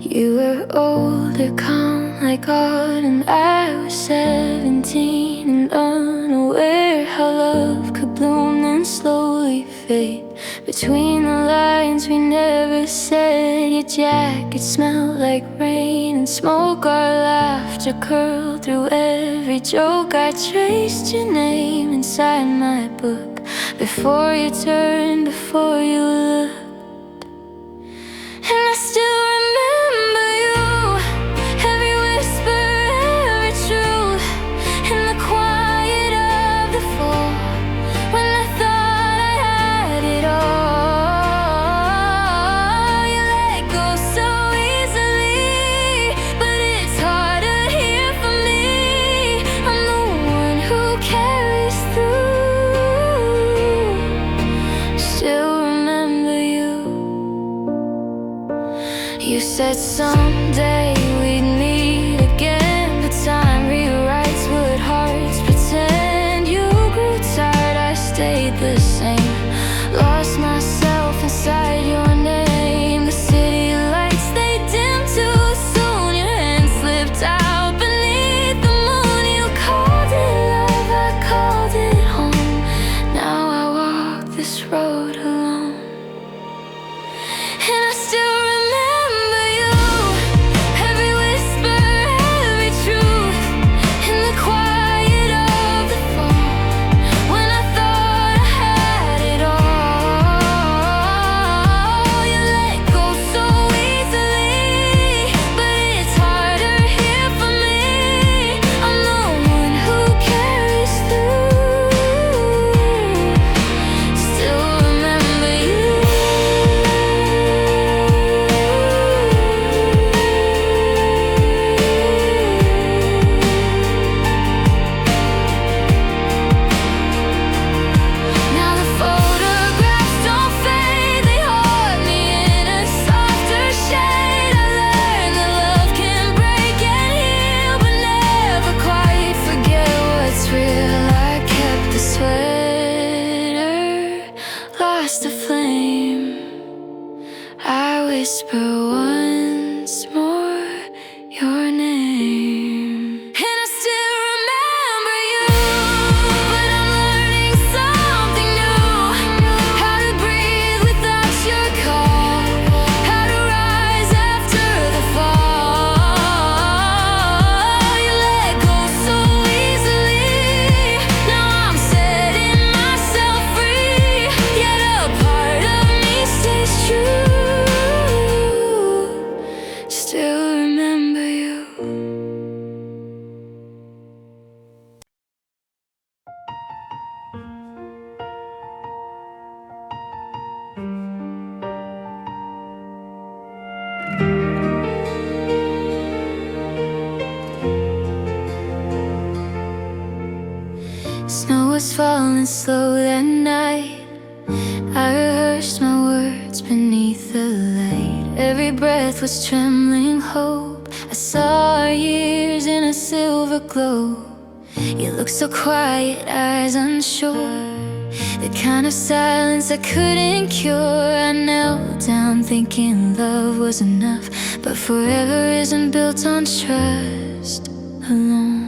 You were older, calm like autumn. I was 17 and unaware how love could bloom and slowly fade. Between the lines we never said. Your jacket smelled like rain and smoke. Our laughter curled through every joke. I traced your name inside my book. Before you turned, before you looked. And I still remember you, every whisper, every truth. In the quiet of the fall, when I thought I had it all. You let go so easily, but it's harder here for me. I'm the one who carries through. Still remember you. You said someday we'd meet again, but time rewrites what hearts pretend. You grew tired, I stayed the same. Lost myself inside your name. The city lights, they dimmed too soon. Your hand slipped out beneath the moon. You called it love, I called it home. Now I walk this road alone. And I still remember you, every whisper, every truth. In the quiet of the fall, when I thought I had it all. You let go so easily, but it's harder here for me. I'm the one who carries through. Still remember you. Now the photographs don't fade, they haunt me in a softer shade. I learned that love can break and heal, but never quite forget what's real. I kept the sweater, lost the flame. I whisper once more your name. And I still remember you, but I'm learning something new. How to breathe without your call, how to rise after the fall. You let go so easily, now I'm setting myself free. Yet a part of me stays true. Still remember you. Snow was falling slow that night. I rehearsed my words beneath the light. Every breath was trembling hope. I saw our years in a silver glow. You looked so quiet, eyes unsure. The kind of silence I couldn't cure. I knelt down thinking love was enough, but forever isn't built on trust alone.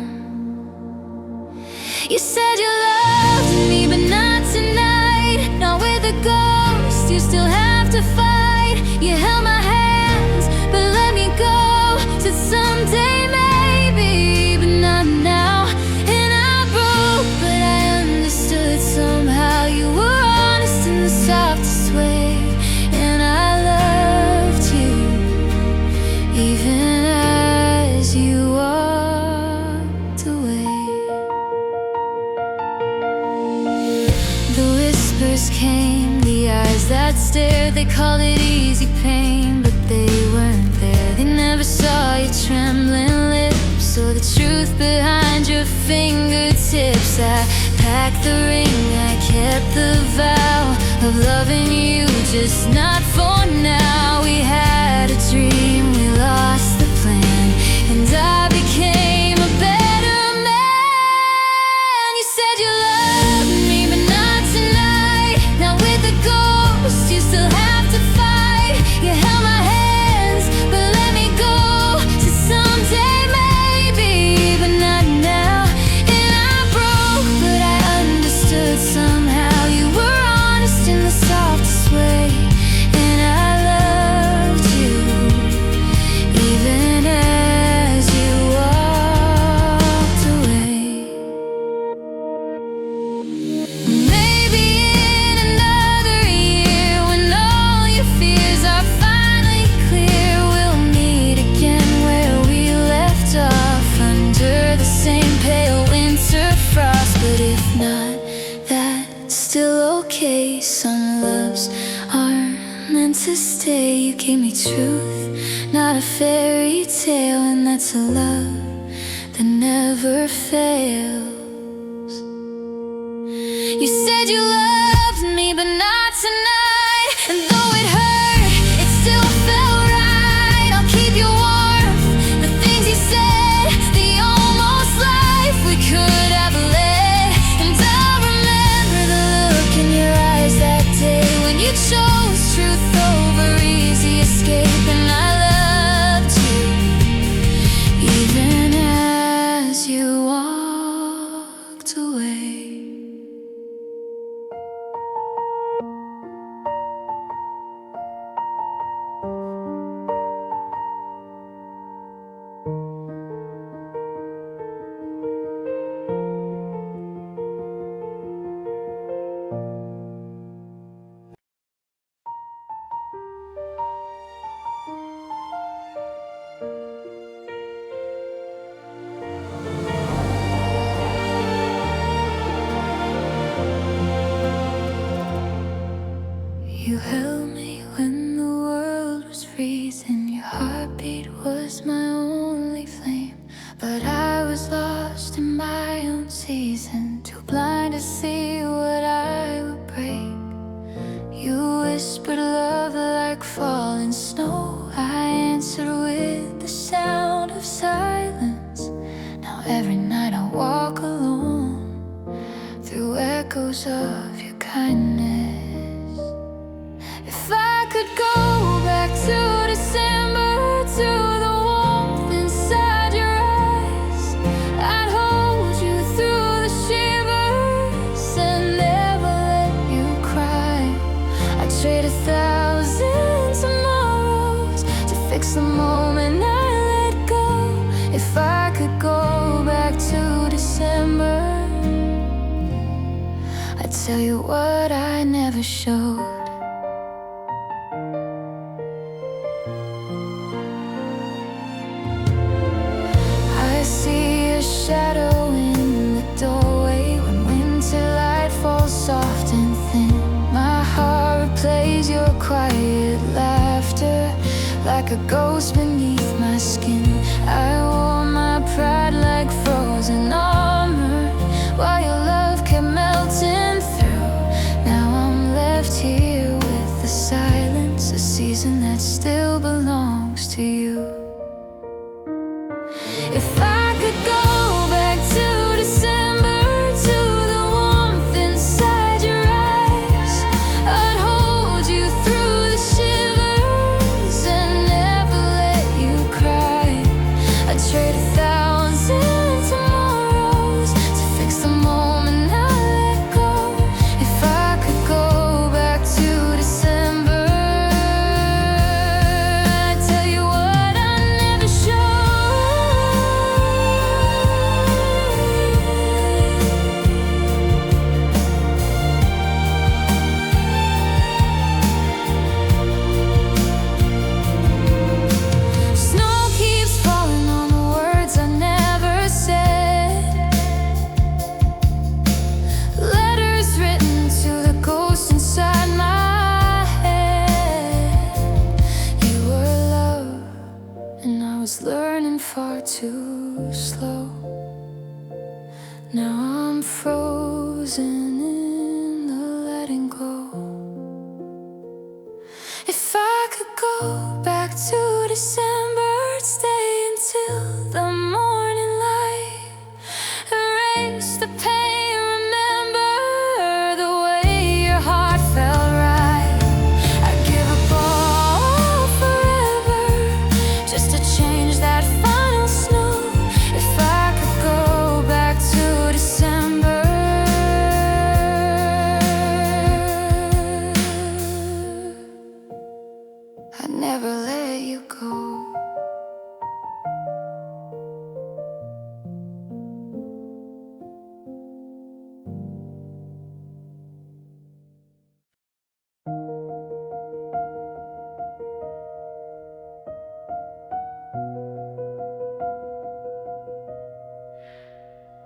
You said you loved me, but not tonight. Not with a ghost, you still have to fight. You held my hands, but let me go. Said someday maybe, but not now. And I broke, but I understood somehow. You were honest in the softest way, and I loved you, even as you walked away. The whispers came, the eyes that stared. They called it easy pain, but they weren't there. They never saw your trembling lips or the truth behind your fingertips. I packed the ring, I kept the vow of loving you, just not for now. We had a dream, we lost the plan, and I became a better man. You said you loved me, but not tonight. Not with a ghost, you still have to fight. You held my hands, but let me you gave me truth, not a fairy tale. And that's a love that never fails. You said you loved me, but not tonight. And though it hurt, it still felt right. I'll keep you warm, the things you said, the almost life we could have led. And I'll remember the look in your eyes that day when you chose truth over easy escape. And I loved you even as you walked away. You held me when the world was freezing. Your heartbeat was my only flame. But I was lost in my own season, too blind to see what I would break. You whispered love like falling snow. I answered with the sound of silence. Now every night I walk alone through echoes of your kindness. If I could go back to December, to the warmth inside your eyes, I'd hold you through the shivers and never let you cry. I'd trade 1,000 tomorrows to fix the moment I let go. If I could go back to December, I'd tell you what I never showed. Shadow in the doorway when winter light falls soft and thin. My heart replays your quiet laughter like a ghost beneath my skin. I wore my pride like frozen armor while your love kept melting through. Now I'm left here with the silence, a season that still belongs to you. If I could go back to December, to the warmth inside your eyes, I'd hold you through the shivers and never let you cry. I'd trade 1,000 tomorrows to fix the moment I let go. If I could go back to December, I'd tell you what I never showed. Snow keeps falling on the words I never said. Letters written to the ghost inside my head. You were love, and I was learning far too slow. Now I'm frozen in the letting go. If I could go back to December, I'd stay until the morning light. Erase the pain, remember the way your heart felt right. I'd give up all forever just to change that final snow. If I could go back to December, I'd never let you go.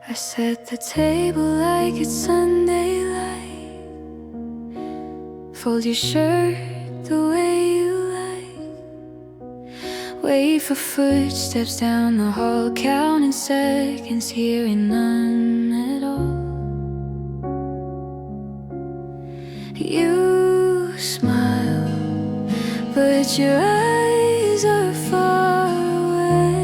I set the table like it's Sunday light. Fold your shirt the way you like. Wait for footsteps down the hall, counting seconds, hearing none at all. You smile, but your eyes are far away.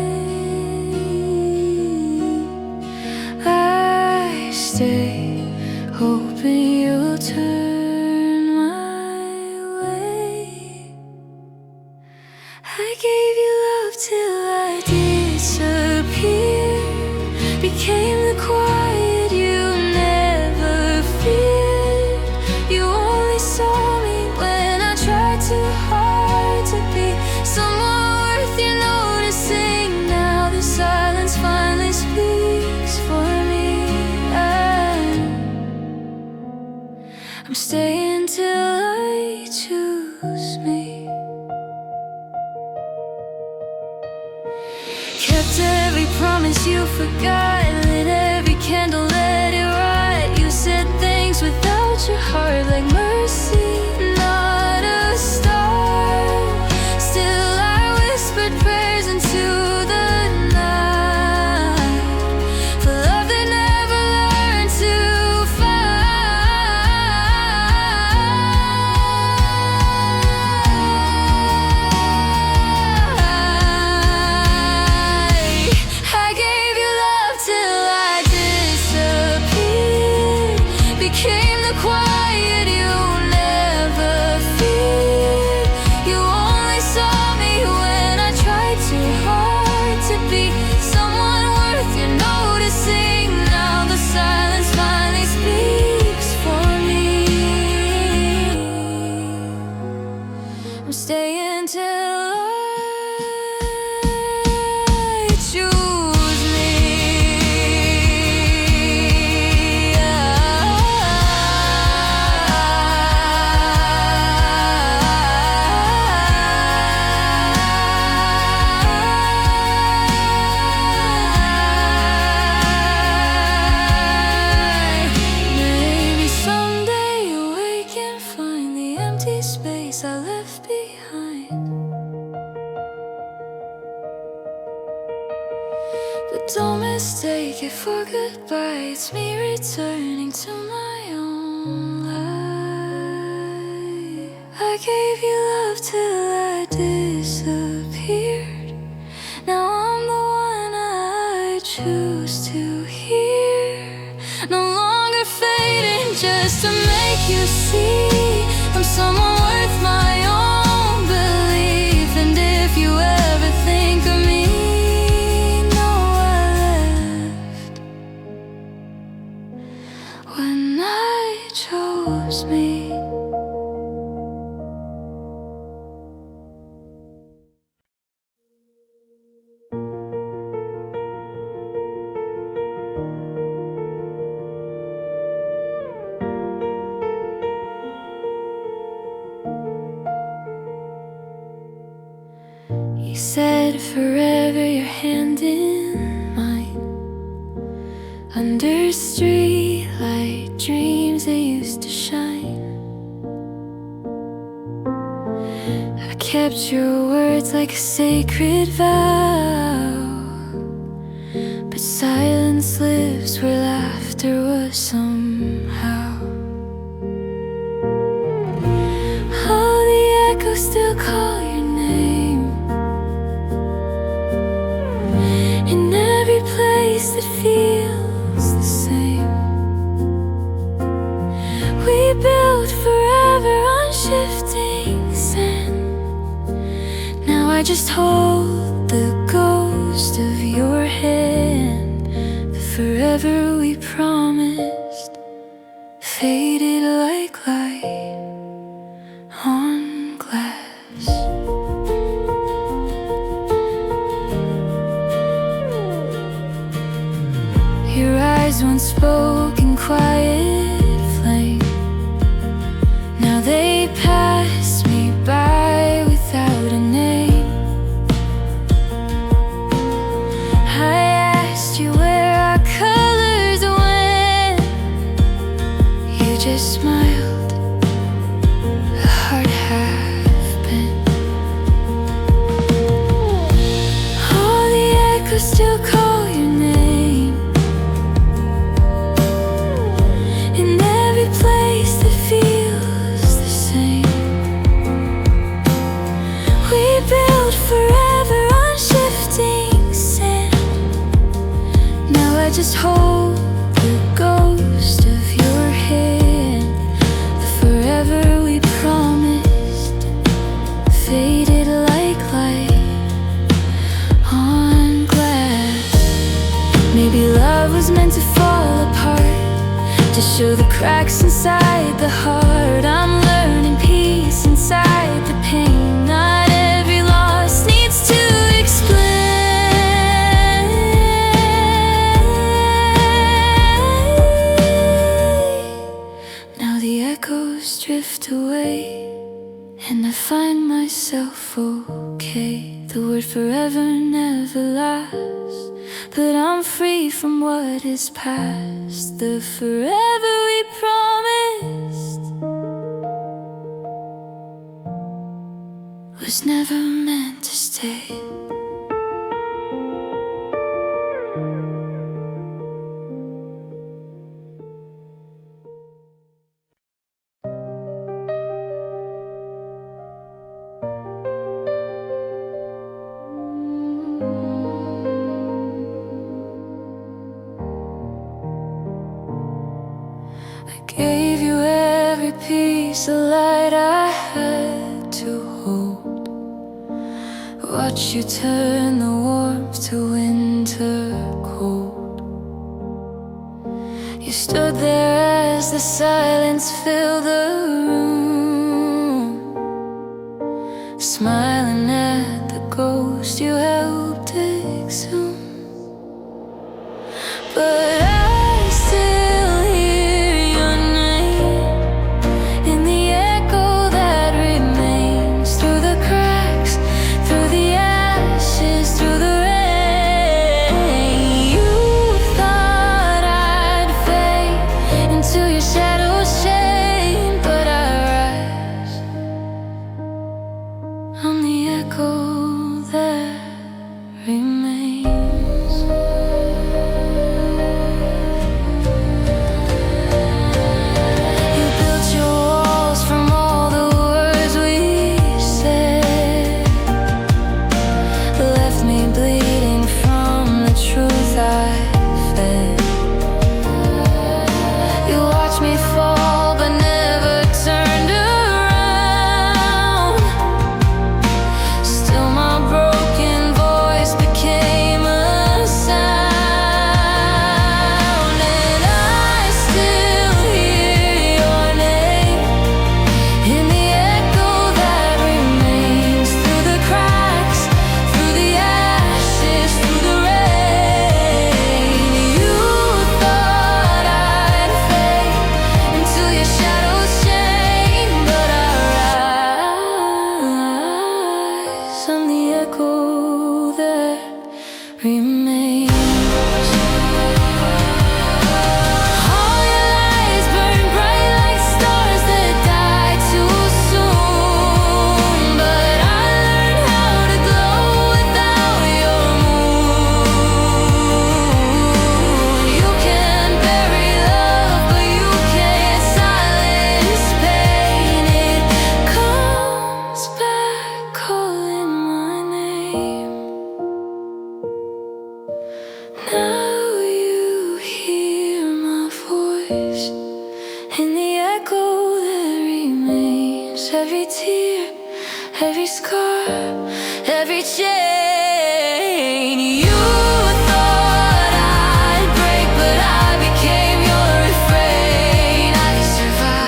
I stay, hoping you'll turn my way. I gave you love till I disappeared, became the quiet you never feared. You only saw me when I tried too hard to be someone worth your noticing. Now the silence finally speaks for me. I'm staying till I choose me. Kept every promise you forgot, lit every candle, let it rot. You said things without your heart, like mercy, not a star. Still I whispered prayers into the night, for love that never learned to I gave you love till I disappeared, became the quiet you never feared. You only saw me when I tried too hard to be someone worth your noticing. Now the silence finally speaks for me. I'm staying till I choose me. Maybe someday you'll wake and find the empty space I left behind. But don't mistake it for goodbye. It's me returning to my own life. I gave you love till I disappeared. Now I'm the one I choose to hear. No longer fading just to make you see I'm someone worth my own belief. And if you ever think of me, know I left when I chose me. You said forever, your hand in mine, under streetlight dreams that used to shine. I kept your words like a sacred vow, but silence lives where laughter was somehow. Oh, the echoes still call your name in every place that feels the same. We built forever on shifting sand. Now I just hold the ghost of your hand. The forever we promised faded like light on glass. Your eyes once spoke in quiet flame. Now they pass me by without a name. I asked you where our colors went. You just smiled, a heart half bent. I just hold the ghost of your hand. The forever we promised faded like light on glass. Maybe love was meant to fall apart, to show the cracks inside the heart. I'm learning peace inside the pain. Not every loss needs to explain. Now the echoes drift away, and I find myself okay. The word forever never lasts, but I'm free from what is past. The forever we promised was never meant to stay. Gave you every piece of light I had to hold. Watch you turn the warmth to winter cold. You stood there as the silence filled the room, smiling at the ghost you helped exhume. But I'm the echo that remains. You built your walls from all the words we said, left me bleeding from the truth I fed. You watched me fall but never turned around. I'm the echo that remains. All your lies burn bright like stars that die too soon. But I learned how to glow without your moon. You can bury love, but you can't silence pain. It comes back calling my name. Now you hear my voice in the echo that remains. Every tear, every scar, every chain. You thought I'd break, but I became your refrain. I survived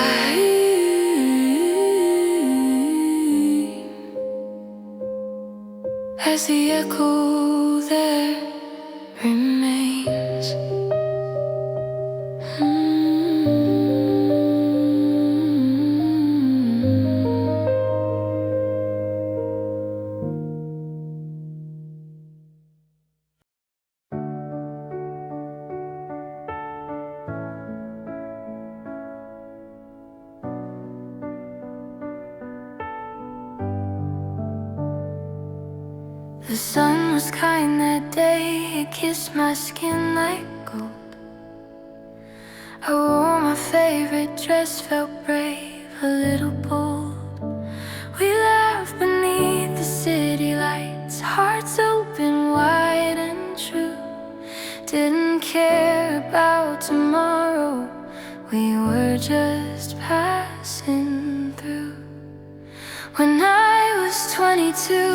as the echo that remains. The sun was kind that day, it kissed my skin like gold. I wore my favorite dress, felt brave, a little bold. We laughed beneath the city lights, hearts open wide and true. didn't care about tomorrow. We were just passing through. When I was 22,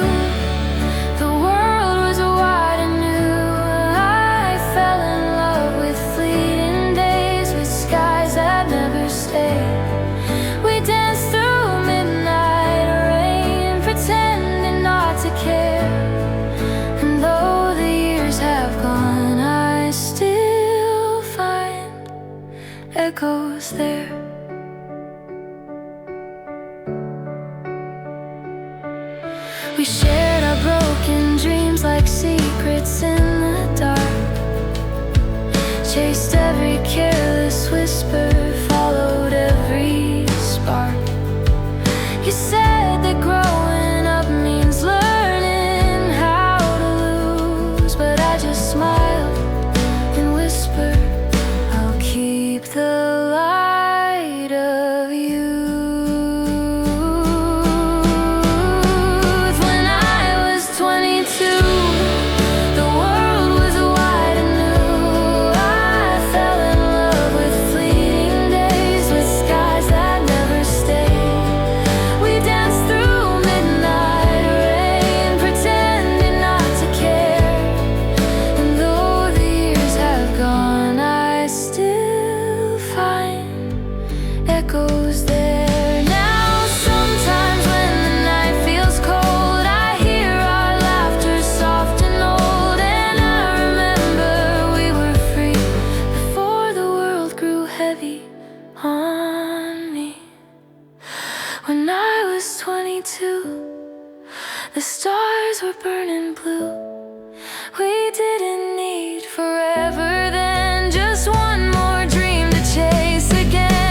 the world was wide and new. I fell in love with fleeting days, with skies that never stayed. We danced through midnight rain, pretending not to care. And though the years have gone, I still find echoes there. We shared our broken dreams like secrets in the dark. Chased every careless whisper, followed every spark. You said that growing up means learning how to lose, but I just smiled and whispered, I'll keep the light of you. Echoes there now. Sometimes when the night feels cold, I hear our laughter soft and old. And I remember we were free before the world grew heavy on me. When I was 22, the stars were burning blue. We didn't need forever then, just one more dream to chase again.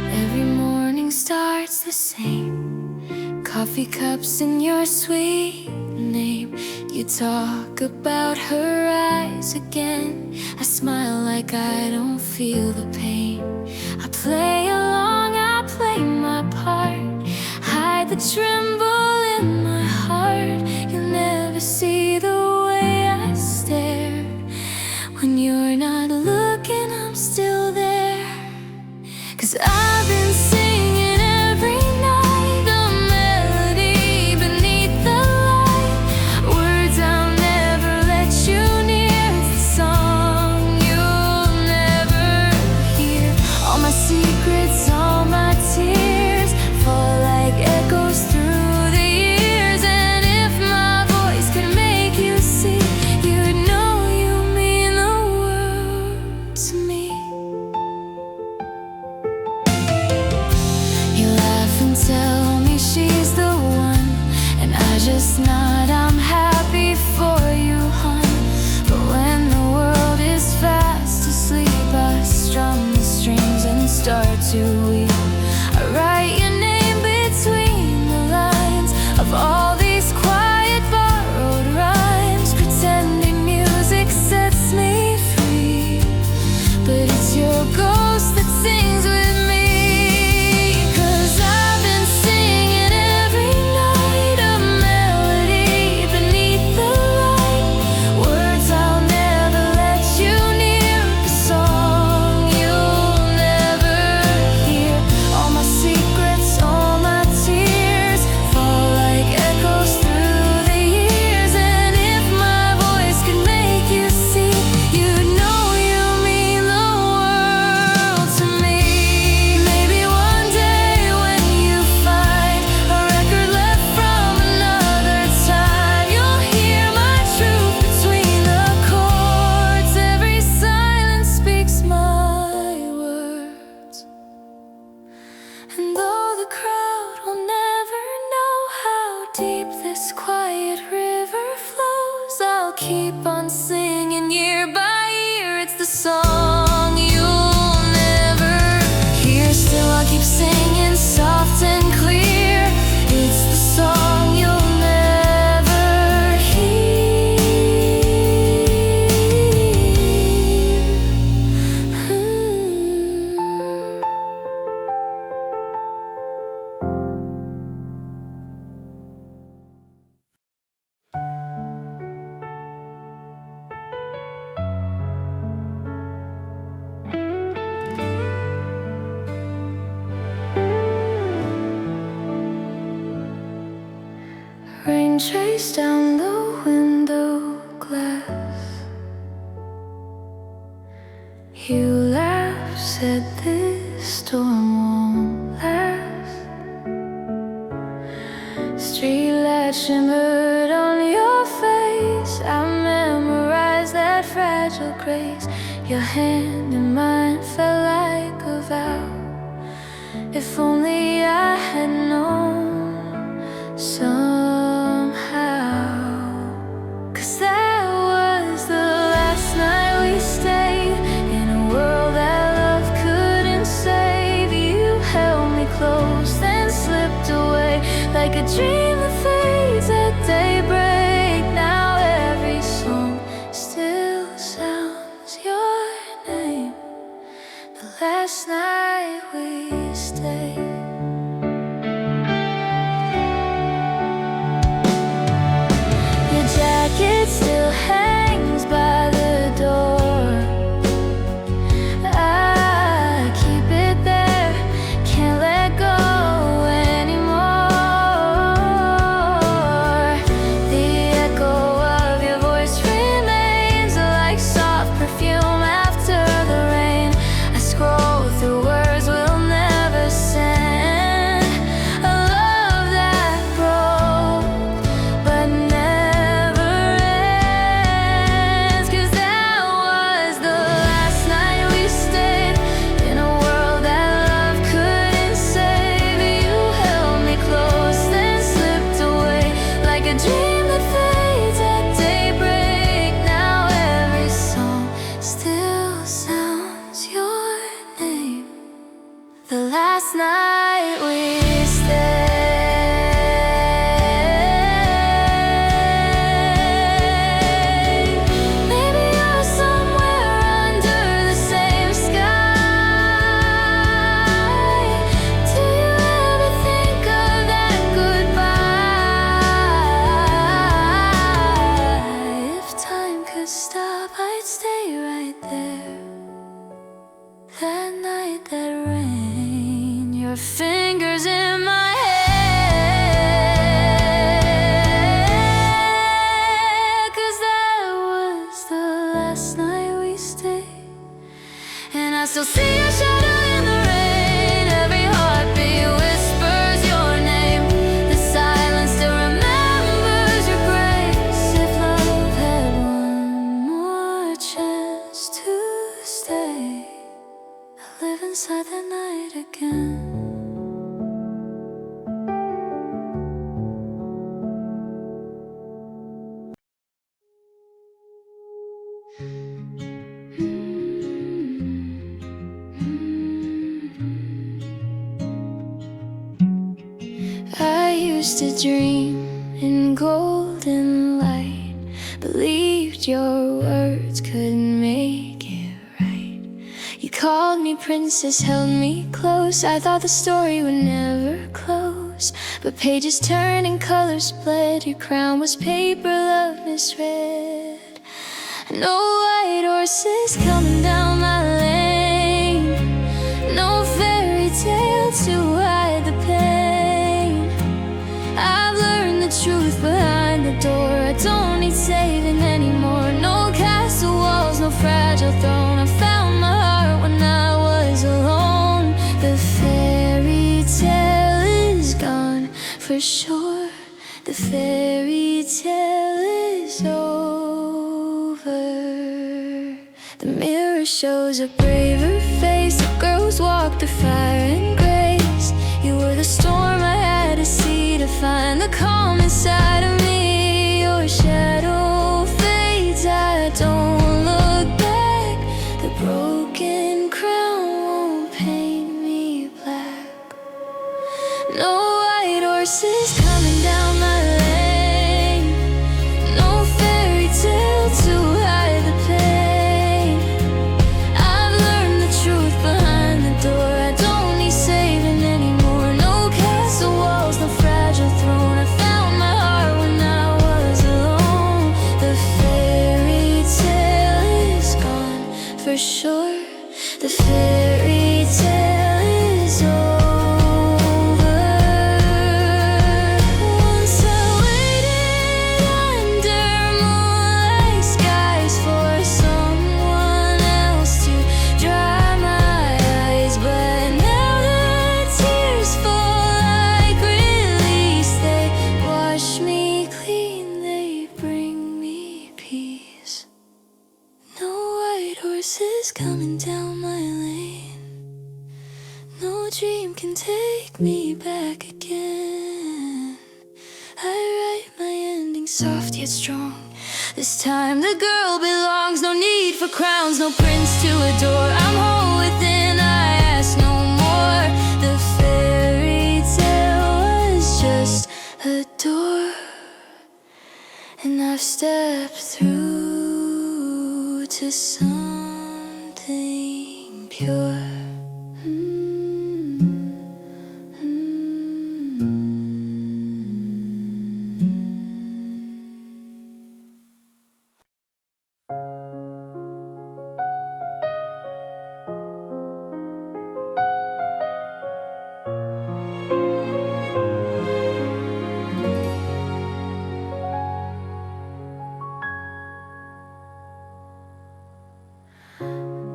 Every morning starts the same, coffee cups in your sweet name. You talk about her eyes again. I smile like I don't feel the pain. I play along, I play my part, hide the tremble in my heart. You'll never see the way I stare. When you're not looking, I'm still there. 'Cause I've been singing every night, a melody beneath the light. Words I'll never let you near, it's the song you'll never hear. All my secrets, all my tears fall like echoes through the years. And if my voice could make you see, you'd know you mean the world to me. song you'll never hear. Still I keep singing soft and clear. It's the song you'll never hear. Rain traced down the window glass. You laughed, said this storm won't last. Streetlight shimmered on your face. I memorized that fragile grace. Your hand in mine felt like a vow. If only I had known somehow. 'Cause that was the last night we stayed in a world that love couldn't save. You held me close, then slipped away like a dream that fades at daybreak. Now every song still sounds your name. The last night we stayed. It still hangs by the door. I keep it there, can't let go anymore. The echo of your voice remains like soft perfume after the rain. I scroll through words we'll never send. A love that broke but never ends. 'Cause that was the last night we stayed in a world that love couldn't save. You held me close, then slipped away like a dream that fades at daybreak. Now every song still sounds your name. The last night we stayed. Maybe you're somewhere under the same sky. Do you ever think of that goodbye? If time could stop, I'd stay right there. That night, that rain, your fingers in my hair. 'Cause that was the last night we stayed. And I still see your shadow in the rain. Every heartbeat whispers your name. The silence still remembers your grace. If love had one more chance to stay, I'll live inside the night again. I used to dream in golden light, believed your words could make it right. You called me princess, held me close. I thought the story would never close, but pages turned and colors bled. Your crown was paper, love misread. No white horses coming down my lane. No fairy tale to hide the pain. I've learned the truth behind the door. I don't need saving anymore. No castle walls, no fragile throne. I found my heart when I was alone. The fairy tale is gone for sure. The fairy tale is over. The mirror shows a braver face. The girls walk through fire and grace. You were the storm I had to see to find the calm inside of me. Your shadow fades, I don't look back. for sure. The fairy tale is over. Once I waited under moonlight skies for someone else to dry my eyes, but now the tears fall like release. They wash me clean, they bring me peace. No white horses coming down my lane. No dream can take me back again. I write my ending soft yet strong. This time the girl belongs. No need for crowns, no prince to adore. I'm whole within, I ask no more. The fairy tale was just a door, and I've stepped through to something pure.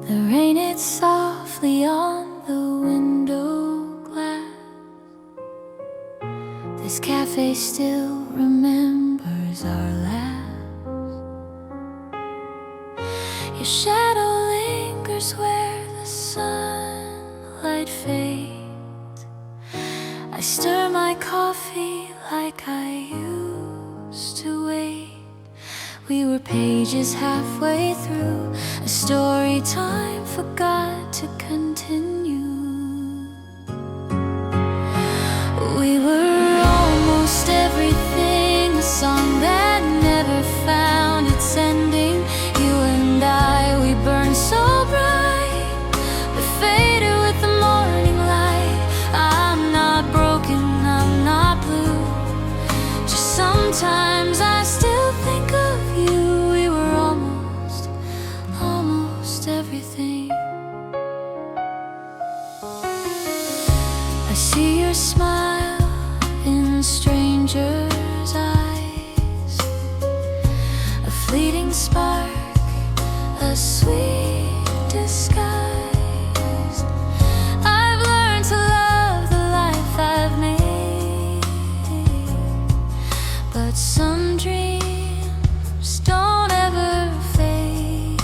The rain hits softly on the window glass. This cafe still remembers our last. Your shadow lingers where the sunlight fades. I stir my coffee like I used to wait. We were pages halfway through a story time forgot to continue. We were almost everything, a song that never found its ending. You and I, we burned so bright, but faded with the morning light. I'm not broken, I'm not blue, just sometimes I still think of you. We were almost everything. I see your smile in strangers' eyes, a fleeting spark, a sweet disguise. I've learned to love the life I've made, but some dreams don't ever fade.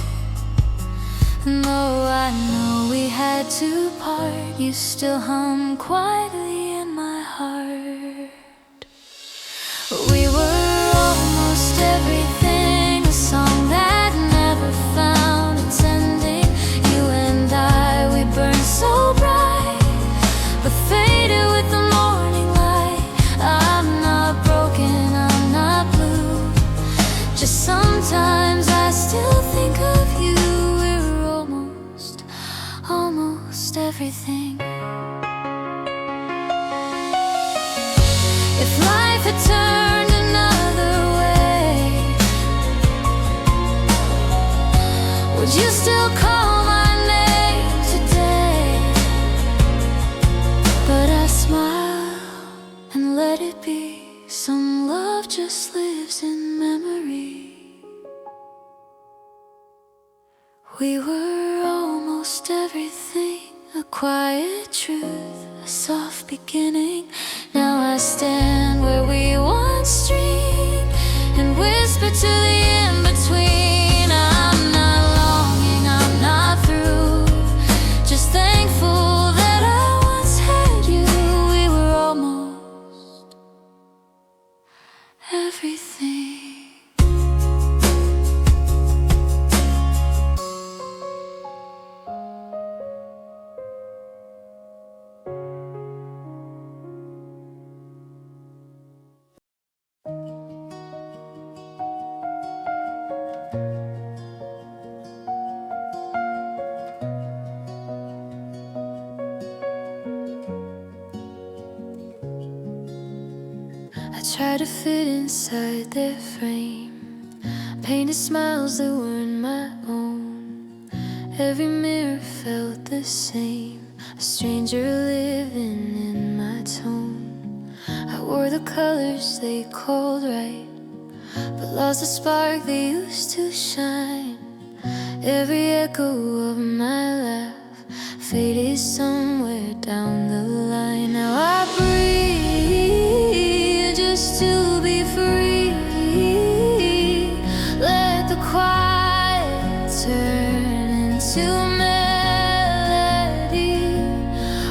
No, I know we had to part. You still hum quietly in my heart. We were almost everything, a song that never found its ending. You and I, we burned so bright, but faded with the morning light. I'm not broken, I'm not blue, just sometimes I still think of you. We're almost everything. If life had turned another way, would you still call my name today? But I smile and let it be. Some love just lives in memory. We were almost everything, a quiet truth, a soft beginning. Now I stand where we once dreamed and whisper to the in-between. I'm not longing, I'm not through, just thankful that I once had you. We were almost everything. I try to fit inside their frame, painted smiles that weren't my own. Every mirror felt the same, a stranger living in my tone. I wore the colors they called right, but lost the spark they used to shine. Every echo of my laugh faded somewhere down the line. Now I breathe just to be free. Let the quiet turn into melody.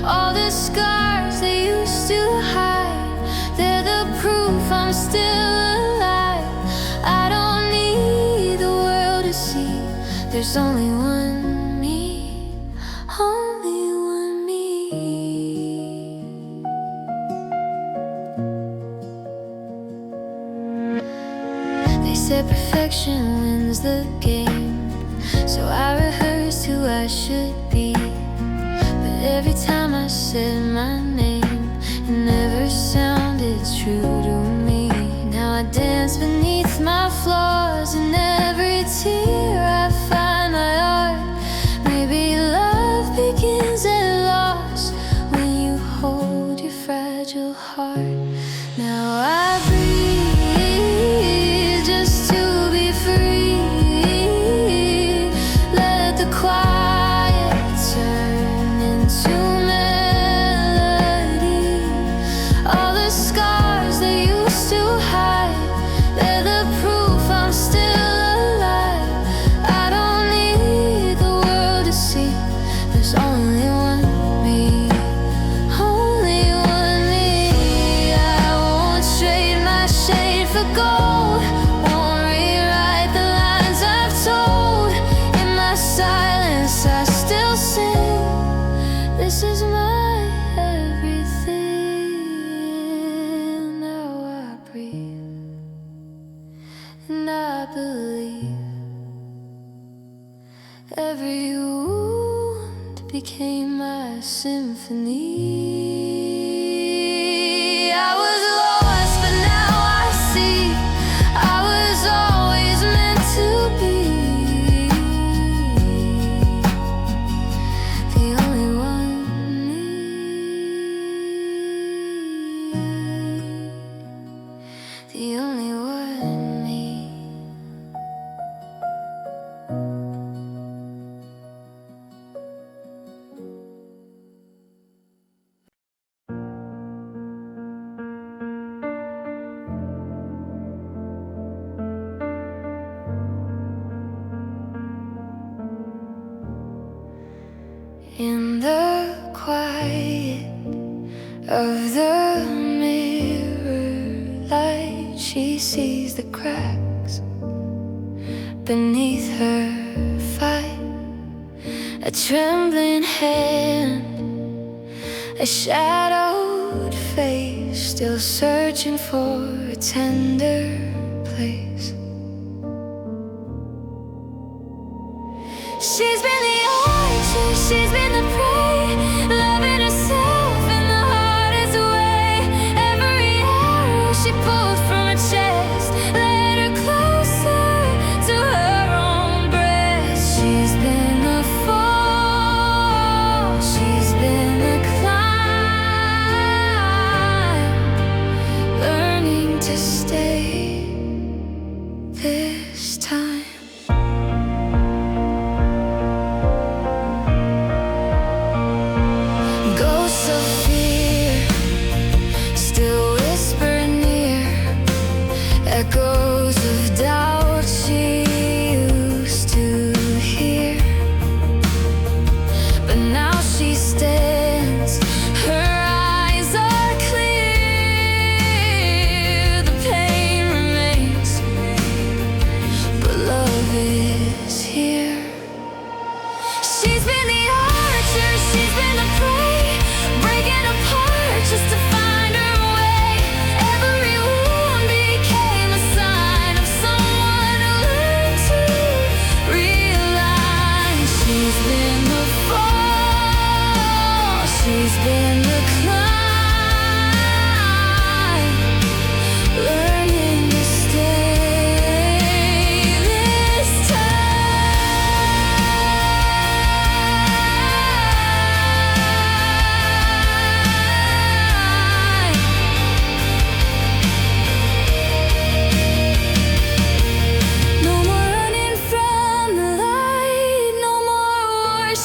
All the scars they used to hide, they're the proof I'm still alive. I don't need the world to see there's only one me, only one me. They said perfection wins the game, so I rehearsed who I should be. But every time I said my name, it never sounded true to me. Now I dance beneath my flaws, and every tear I find my art. Maybe love begins at loss when you hold your fragile heart. Now I breathe just to be free. Let the quiet turn into melody. All the scars they used to hide, they're the proof I'm still alive. I don't need the world to see there's only one me, only one me. I won't trade my shade for gold, won't rewrite the lines I've told. In my silence I still sing, this is my everything. Now I breathe and I believe every wound became my symphony. I was lost, but now I see I was always meant to be the only one me, the only one me. In the quiet of the mirror light, she sees the cracks beneath her fight. A trembling hand, a shadowed face, still searching for a tender place. She's been the archer, she's been the prey, loving herself in the hardest way. Every arrow she pulled from her chest led her closer to her own breast. She's been the fall, she's been the climb, learning to stay this time. Ghosts of fear still whisper near, echoes of doubt she used to hear. But now she stands, her eyes are clear. The pain remains, but love is here. She's been the archer, she's been the prey, breaking apart just to find her way. Every wound became a sign of someone who learned to realign. She's been the fall, she's been the climb, learning to stay this time.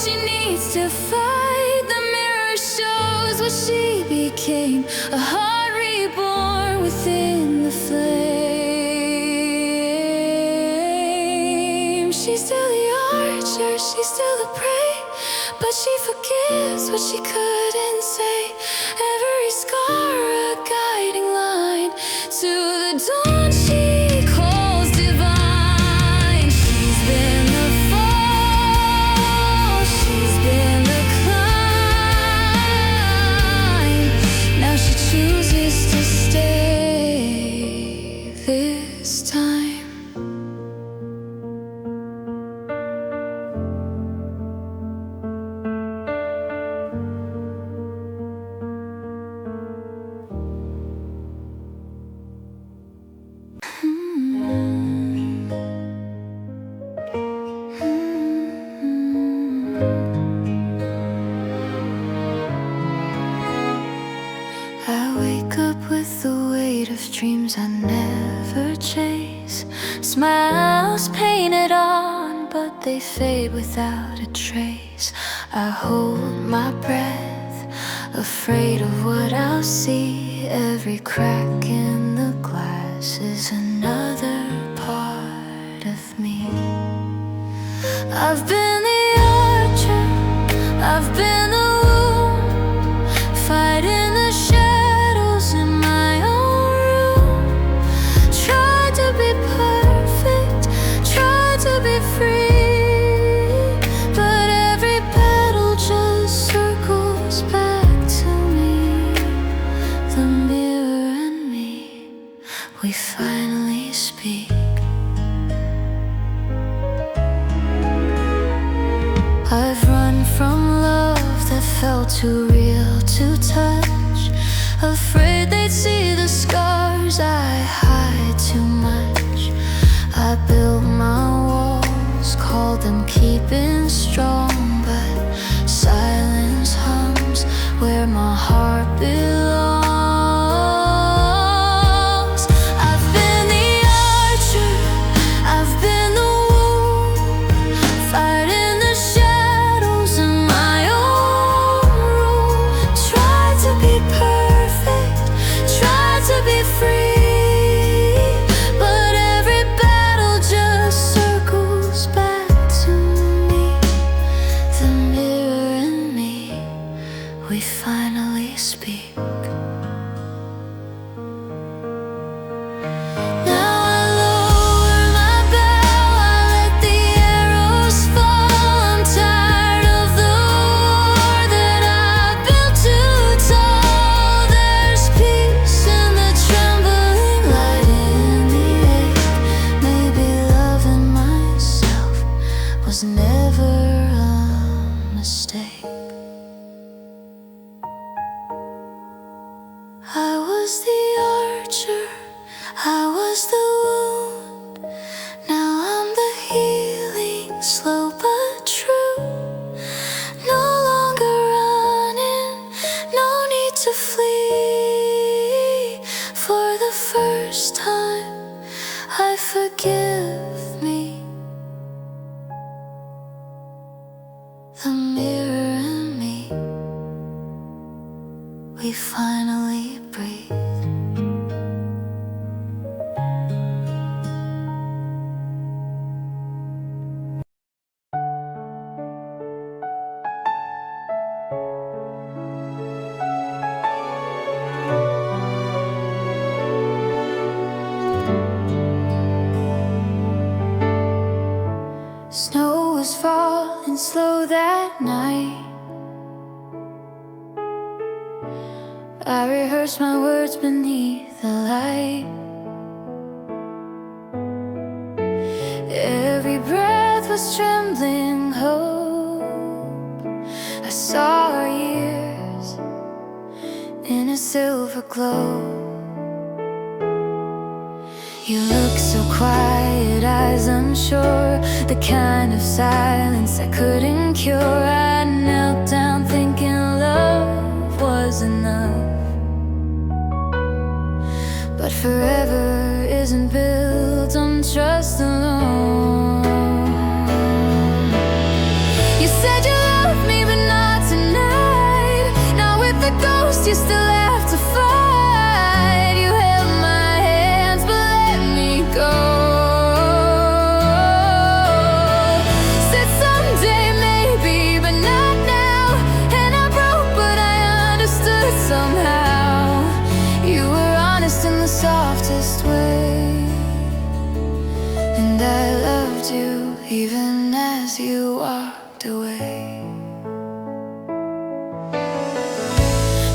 she needs to fight. The mirror shows what she became, a heart reborn within the flame. She's still the archer, she's still the prey, but she forgives what she couldn't say. Every scar a guiding line to the dawn she calls divine. She's been the fall, she's been the climb. Now she chooses to stay this time. I wake up with the weight of dreams I never chase. Smiles painted on, but they fade without a trace. I hold my breath, afraid of what I'll see. Every crack in the glass is another part of me. I've been the archer, I've been the wound, fighting the shadows in my own room. Tried to be perfect, tried to be free, but every battle just circles back to me. The mirror and me, we finally speak. I've run from love that felt too real to touch, afraid they'd see the scars I hide too much. I built my walls, called them keeping strong, but silence hums where my heart belongs. I've been the archer, I've been the wound, fighting the shadows in my own room. Tried to be perfect, tried to be free, but every battle just circles back to me. The mirror and me, we finally speak. Now I lower my bow, I let the arrows fall. I'm tired of the war that I built too tall. There's peace in the trembling, light in the ache. Maybe loving myself was never a mistake. I was the archer, I was the wound. Now I'm the healing, slow but true. No longer running, no need to flee. For the first time, I forgive me. The mirror and me, we finally breathe. Snow was falling slow that night. I rehearsed my words beneath the light. Every breath was trembling hope. I saw our years in a silver glow. You look so quiet, eyes unsure, the kind of silence I couldn't cure. I knelt down thinking love was enough, but forever isn't built on trust alone. You said you loved ghost, you still have to fight. You held my hands but let me go. Said someday maybe, but not now. And I broke but I understood somehow. You were honest in the softest way, and I loved you even as you walked away.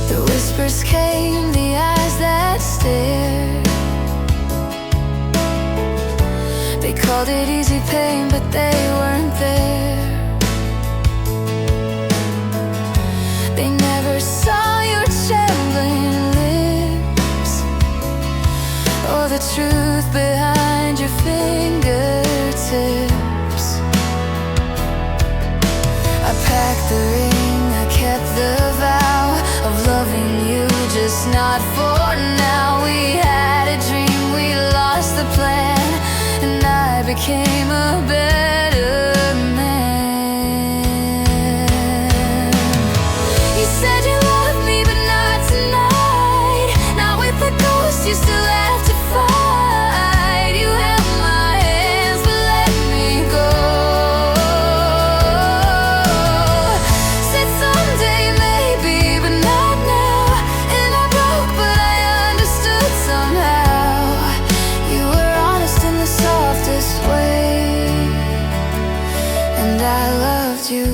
The whispers came, the eyes that stared. They called it easy pain, but they weren't there. They never saw your trembling lips, or the truth behind your fingertips. I packed the ring, I kept the vow of loving you, just not for now. We had a dream, we lost the plan, and I became a better man. You said you loved me, but not tonight. Not with the ghost, you still have to fight. You held my hands, but let me go. Said someday maybe, but not now. And I broke, but I understood somehow. You were honest in the softest way, and I loved you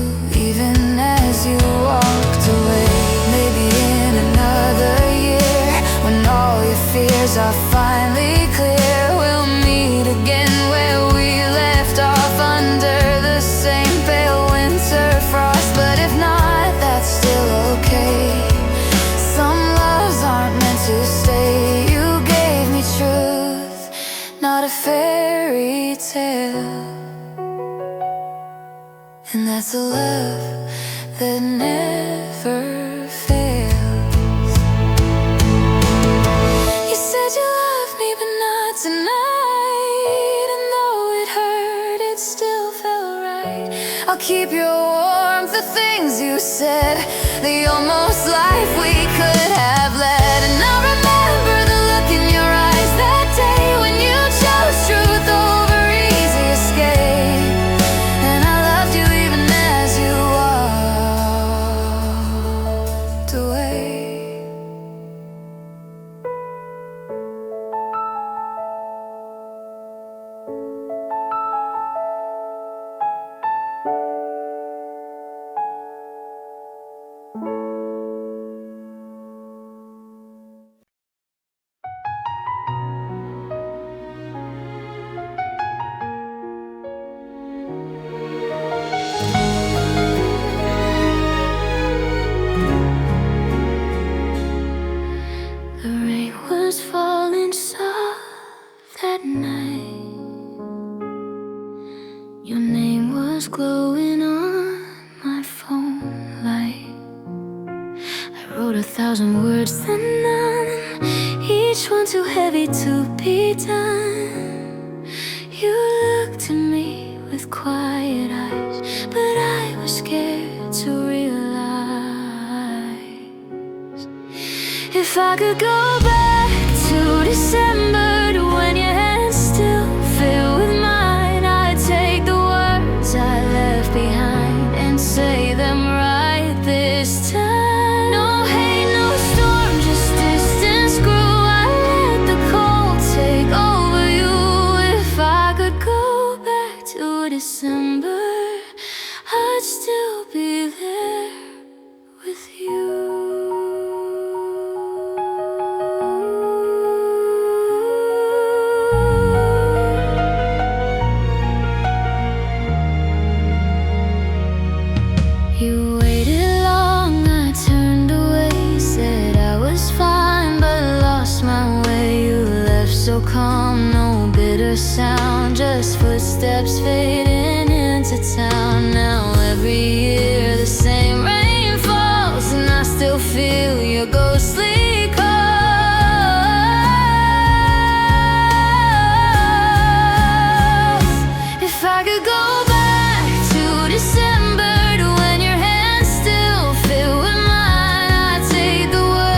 even as you walked away. Maybe in another year, when all your fears are finally clear, we'll meet again where we left off, under the same pale winter frost. But if not, that's still okay. Some loves aren't meant to stay. You gave me truth, not a fairy tale, and that's a love that never fails. You said you loved me, but not tonight. And though it hurt, it still felt right. I'll keep your warmth, the things you said, the almost life we could have led. And I'll remember the look in your eyes that day when you chose truth over easy escape. And I loved you even as you walked away. The rain was falling soft that night. Your name was glowing on my phone light. I wrote 1,000 words, then none, each one too heavy to be done. You looked at me with quiet eyes, but I was scared to realize. If I could go back to December, to when your hands still filled with mine, I'd take the words I left behind and say them right this time. No hate, no storm, just distance grew. I let the cold take over you. If I could go back to December, I'd still be there with you. You waited long, I turned away, said I was fine but lost my way. You left so calm, no bitter sound, just footsteps fading into town. Now every year the same rain falls, and I still feel your ghostly calls. If I could go back to December, to when your hands still filled with mine, I'd take the words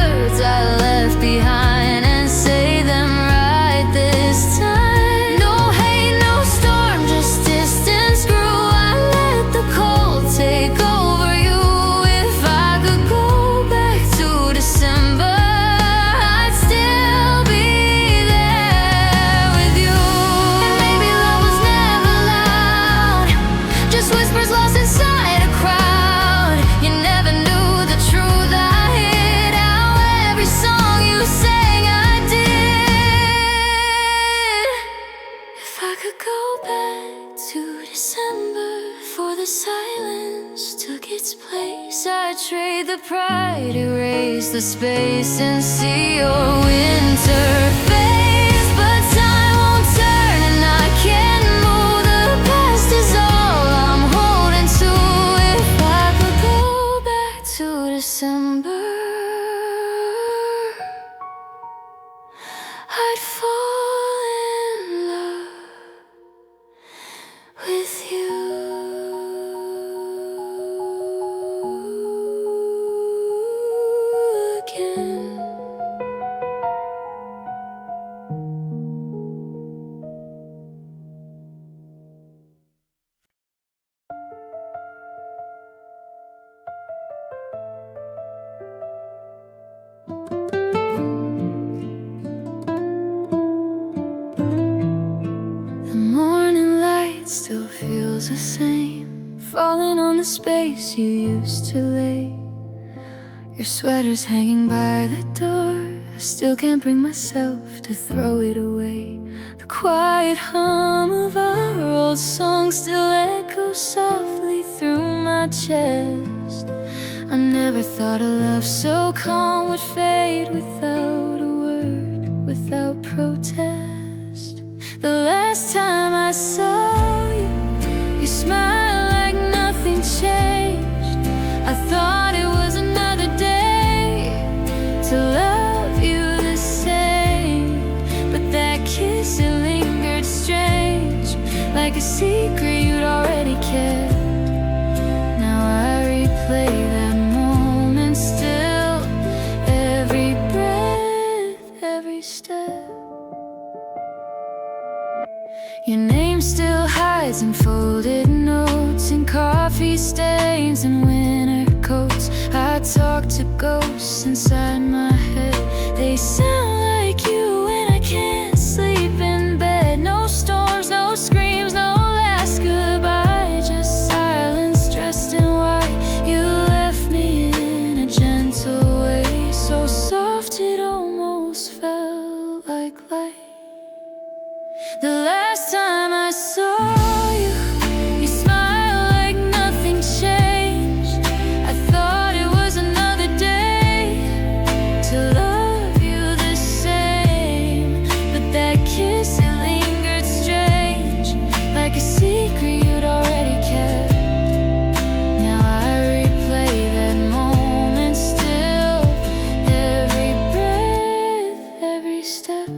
its place. I trade the pride, erase the space, and see your winter face. But time won't turn and I can't move. The past is all I'm holding to. If I could go back to December, I'd fall in love with you again. Still feels the same, falling on the space you used to lay. Your sweater's hanging by the door, I still can't bring myself to throw it away. The quiet hum of our old song still echoes softly through my chest. I never thought a love so calm would fade without a word, without protest. The last time I saw you, you smiled like nothing changed. I thought it was another day to love you the same, but that kiss, it lingered strange, like a secret you'd already kept. Now I replay that moment still, every breath, every step. Your name still hides in folded notes, and coffee stains and winter coats. I talk to ghosts inside my head, they sound like you when I can't sleep in bed. No storms, no screams, no last goodbye, just silence dressed in white. You left me in a gentle way, so soft it almost felt like light. The last time I saw you, you smiled like nothing changed. I thought it was another day to love you the same, but that kiss, it lingered strange, like a secret you'd already kept. Now I replay that moment still, every breath, every step.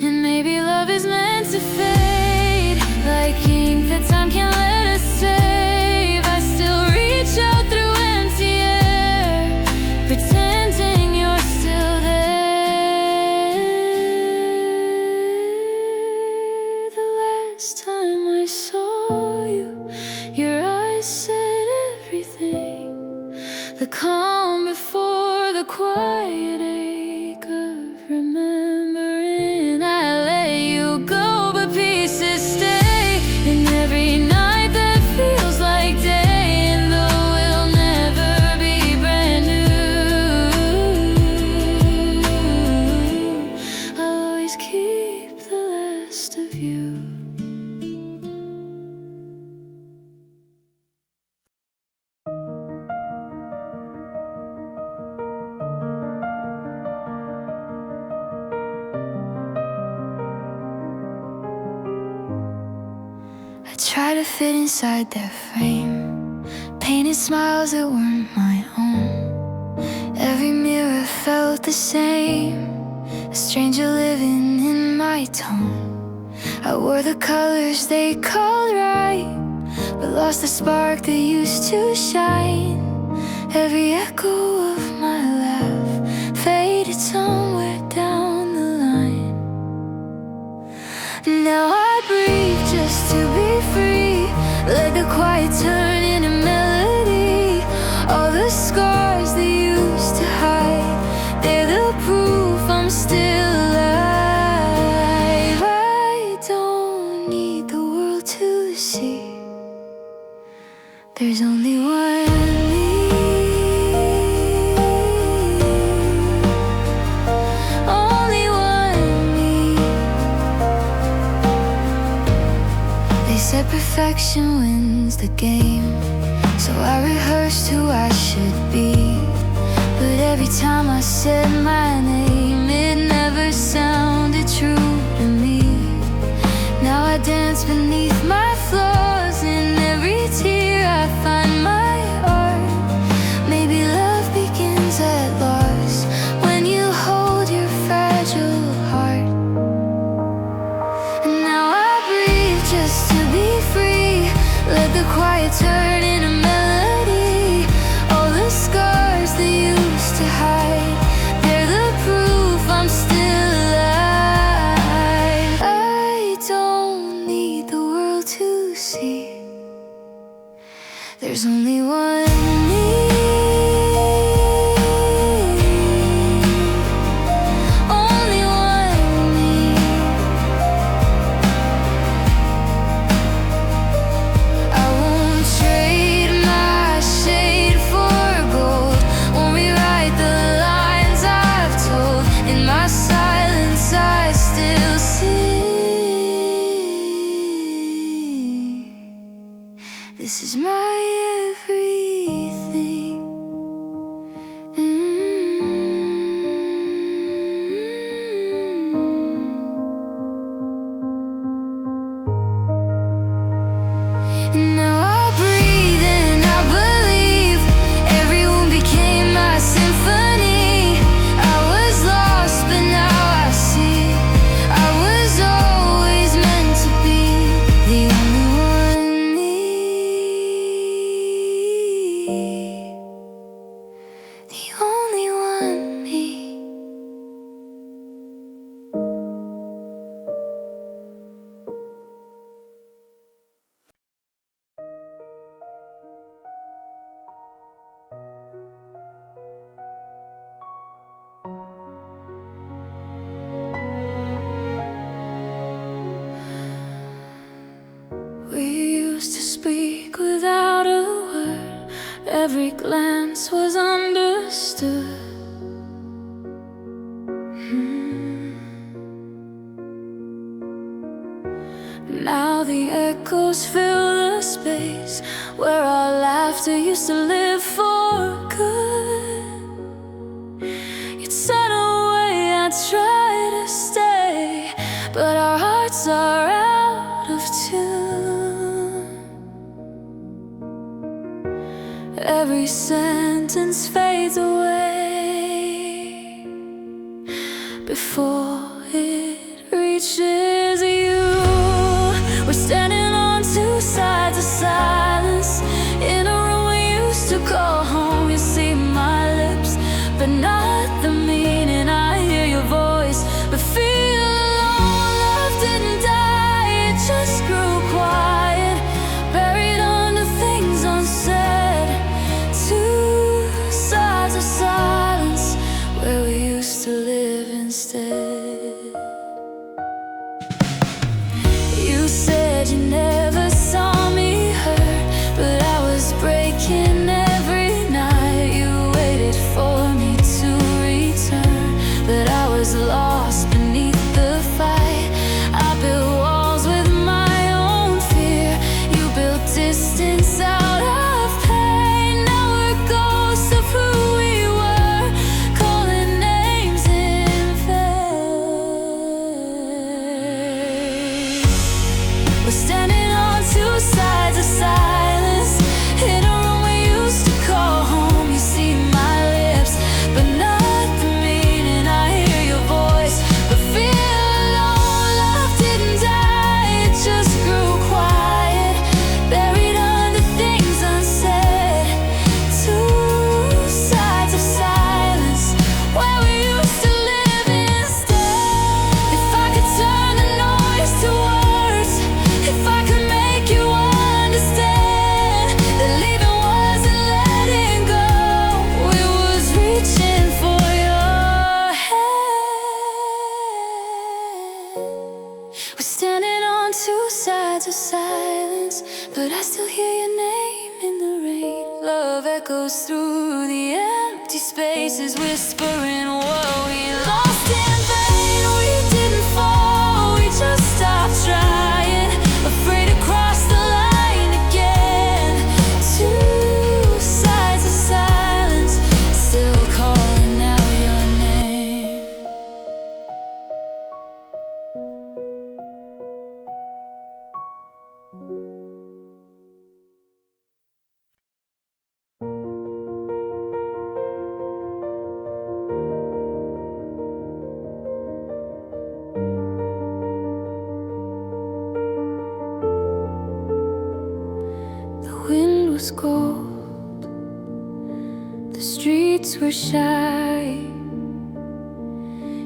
And maybe love is meant to fade, like ink that time can't let us save. I still reach out through empty air, pretending you're still there. The last time I saw you, your eyes said everything, the calm before the quiet ache of remembering. I let you go, but pieces stay, and every night that feels like day, and though we'll never be brand new, I'll always keep the last of you. I try to fit inside their frame, painted smiles that weren't my own. Every mirror felt the same, a stranger living in my tone. I wore the colors they called right, but lost the spark that used to shine. Every echo of my laugh faded somewhere down the line. Now I breathe just to be free, let the quiet turn into melody. All the scars they used to hide, they're the proof I'm still alive. I don't need the world to see, there's only one me. Only one me. They said perfection wins the game, so I just who I should be. But every time I said my name, it never sounded true to me. Now I dance beneath my flaws, in every tear I find my art. Maybe love begins at loss when you hold your fragile heart. And now I breathe just to be free. Let the quiet turn into melody. All the scars that used to hide, they're the proof I'm still alive. I don't need the world to see there's only one me. Only one me. I won't trade my shade for gold. Won't rewrite the lines I've told. In my silence I still see. This is my everything. And now I breathe and I believe. Every wound became my symphony. I was lost, but now I see. I was always meant to be the only one me. The only one me. We used to speak without a word. Every glance was understood. Now the echoes fill the space where our laughter used to live for good. You'd said away, I'd try to stay, but our hearts are out of tune. Every sentence fades away before it reaches you. We're standing on two sides of silence in a room we used to call home. You see my lips, but not the meaning. I hear your voice, but feel alone. Love didn't die, it just grew quiet, buried under things unsaid. Two sides of silence where we used to live instead. You said you never saw me hurt, but I was breaking every night. You waited for me to return, but I was lost beneath the fight. I built walls with my own fear. You built distance out of pain. Now we're ghosts of who we were, calling names in vain. We're standing on two sides of silence in a room we used to call home. You see my lips, but not the meaning. I hear your voice, but feel alone. Love didn't die, it just grew quiet, buried under things unsaid. Two sides of silence where we used to live instead. If I could turn the noise to words, if I could make you understand that leaving wasn't letting go, it was reaching for your hand. We're standing on two sides of silence, but I still hear your name in the rain. Love echoes through the empty spaces, whispering what we lost in vain. We didn't fall, we just stopped trying, afraid to cross the line again. Two sides gold. The streets were shy.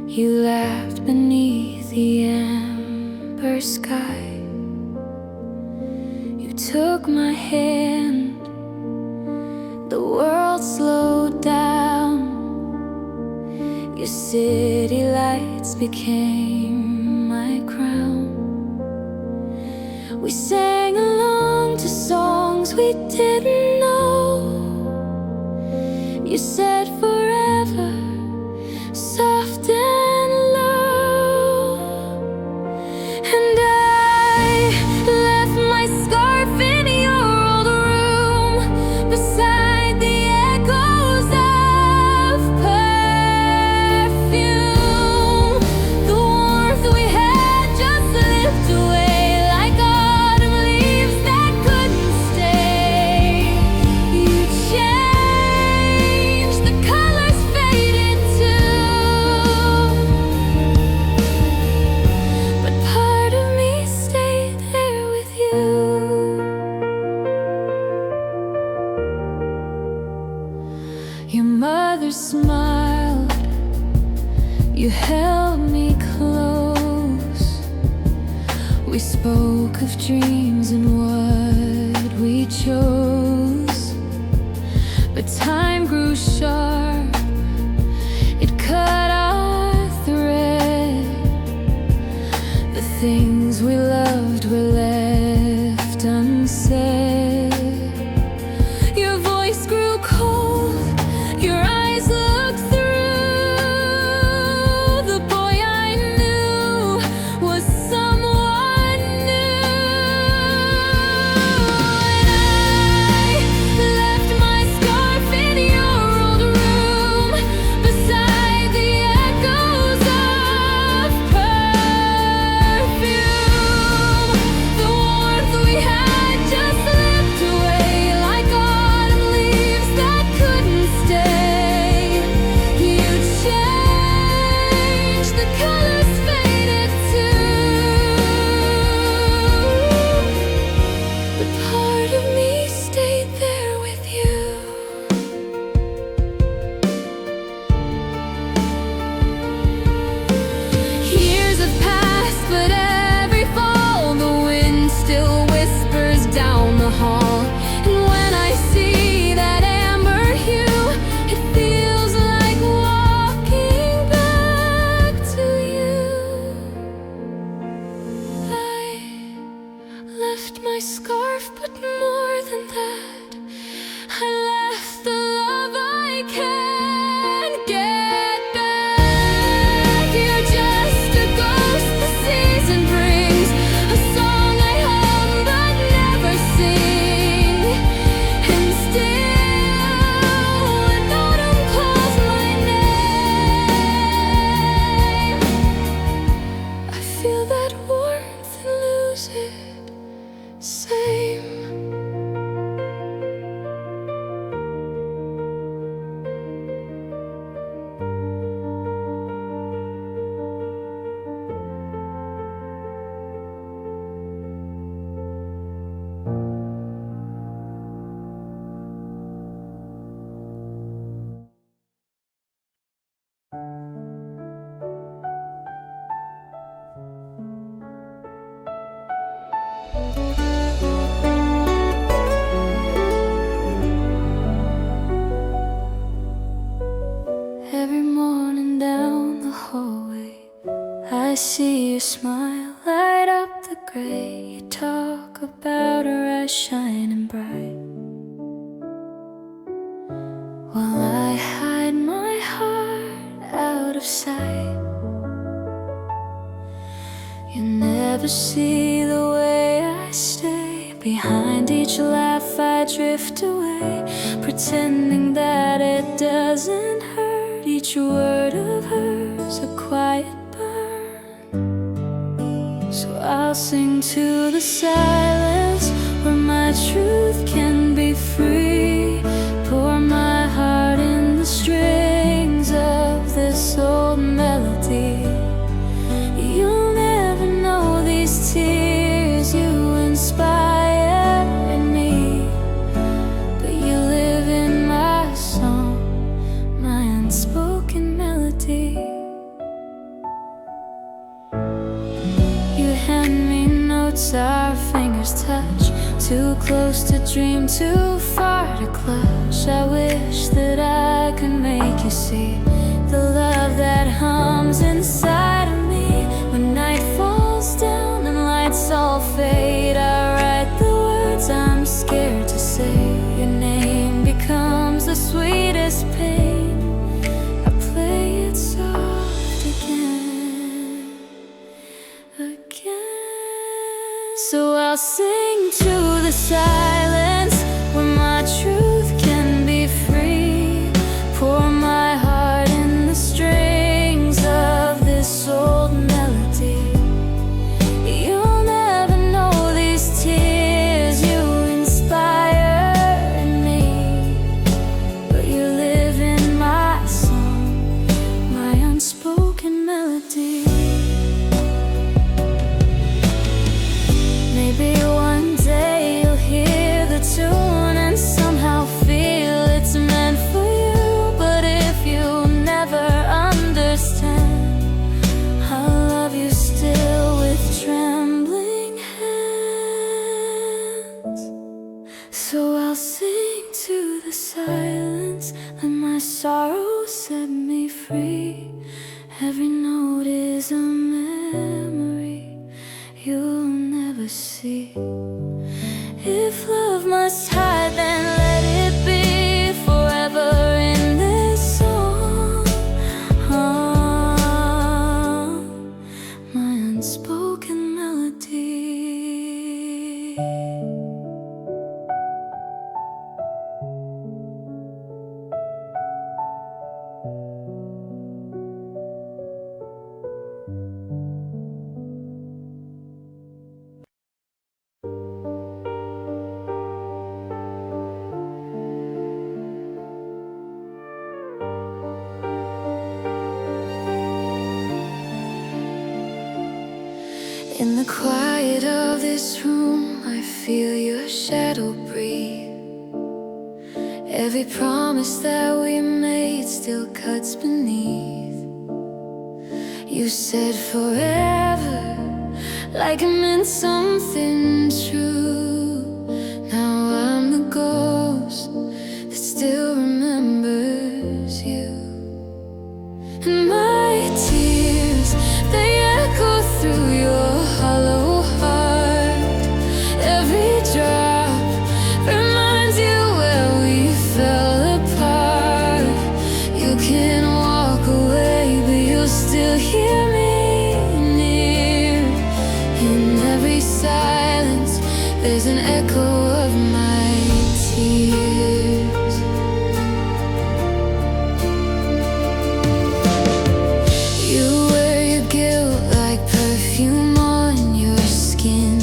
You laughed beneath the amber sky. You took my hand. The world slowed down. Your city lights became my crown. We sang along to songs we didn't know. You said forever, soft and low. And I left my scarf in your old room, beside the echoes of perfume. The warmth we had just slipped away like autumn leaves that couldn't stay. You changed, the colors faded too, but part of me stayed there with you. Your mother smiled. You held me close. We spoke of dreams and what we chose. But time grew sharp. It cut our thread. The things we loved were left unsaid. Your voice grew cold. Your eyes looked through. The boy I knew was someone new. And I left my scarf in your old room, beside the echoes of perfume. The warmth we had just slipped away like autumn leaves that couldn't stay. You changed, the colors faded too, but part of me stayed there with you. Years have passed, but every fall the wind still whispers down the hall. And when I see that amber hue, it feels like walking back to you. I left my scarf, but more than that, I left the love I can't get back. You're just a ghost the season brings, a song I hum but never sing. And still, when autumn calls my name, I feel that warmth and lose it. Same. Every morning down the hallway, I see your smile light up the gray. You talk about her eyes shining bright, while I hide my heart out of sight. You never see the way I stay. Behind each laugh I drift away, pretending that it doesn't hurt. Each word of hers a quiet burn. So I'll sing to the silence where my truth can be free. Pour my heart in the strings of this old melody. You'll never know these tears you inspire in me. Too close to dream, too far to clutch. I wish that I could make you see the love that hums inside of me. When night falls down and lights all fade, I write the words I'm scared to say. Your name becomes the sweetest pain. I play it soft again, again. So I'll sing to the silence where my truth can be free. Pour my heart in the strings of this old melody. You'll never know these tears you inspire in me, but you live in my song, my unspoken melody. Maybe one day you'll hear the tune and somehow feel it's meant for you. But if you never understand, I'll love you still with trembling hands. So I'll sing to the silence, let my sorrow set me free. Every note is a memory you'll never see. If love must hide, then let it be forever in this song. My unspoken melody. In the quiet of this room, I feel your shadow breathe. Every promise that we made still cuts beneath. You said forever, like it meant something true. Now I'm the ghost that still remembers you. And my tears, they echo through your hollow heart. Every drop reminds you where we fell apart. You can walk away, but you'll still hear me near. In every silence, there's an echo of my tears. You wear your guilt like perfume on your skin.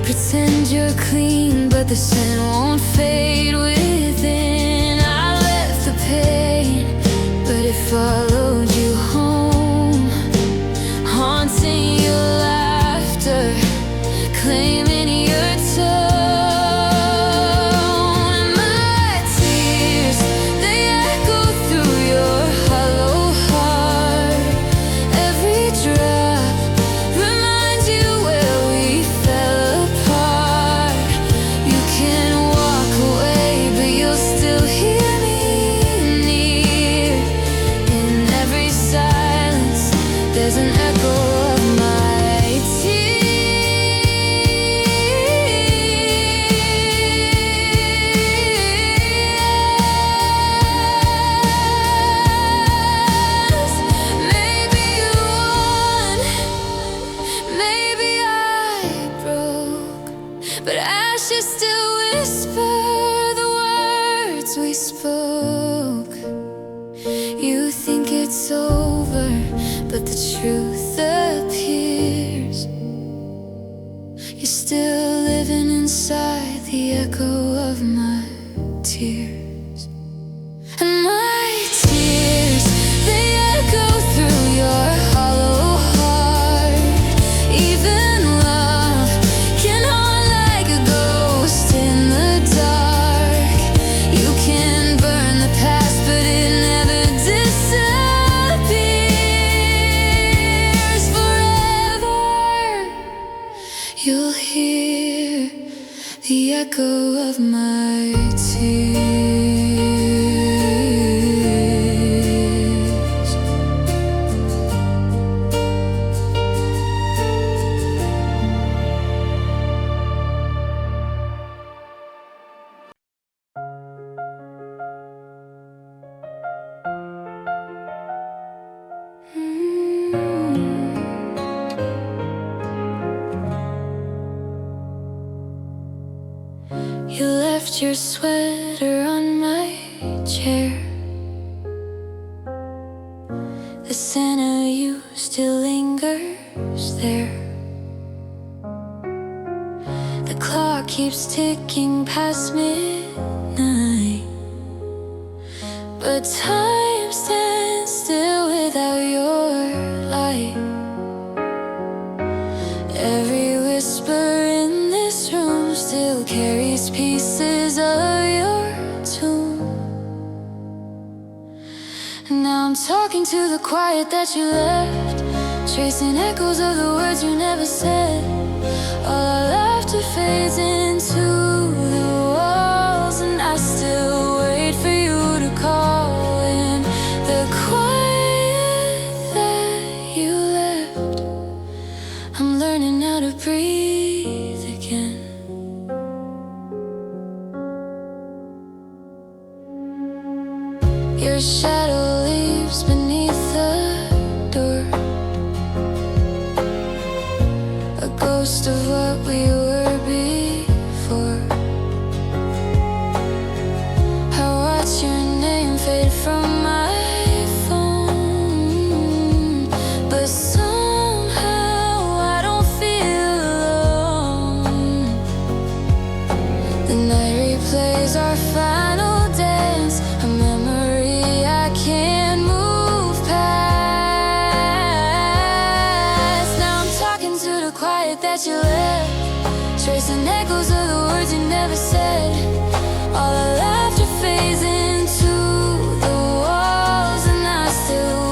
Pretend you're clean, but the scent won't fade within. I left the pain, but it followed you home, haunting your laughter, claiming your tone. And my tears, they echo through your hollow heart. Every drop reminds you where we fell apart. You can walk away, but you'll still hear me near. In every silence, there's an echo of my tears. Maybe you won, maybe I broke, but ashes still whisper the words we spoke. You think it's over, but the truth appears. You're still living inside the echo of my tears. And my tears, they echo through your hollow heart. Even love can haunt like a ghost in the dark. You can burn the past, but it never disappears forever. You'll hear tears. You left your sweater on my chair. The scent of you still lingers there. The clock keeps ticking past midnight, but time stands still without your light. Every whisper in this room still carries pieces of your tune. Now I'm talking to the quiet that you left, tracing echoes of the words you never said. All our laughter fades into the walls, and I still wait for you to call in the quiet that you left. I'm learning how to breathe again. Your shadow leaves beneath the door, a ghost of what we were before. I watch your name fade from my phone, but somehow I don't feel alone. The night replays our final dance, a memory I can't move past. Now I'm talking to the quiet that you left, tracing echoes of the words you never said. All our laughter fades into the walls, and I still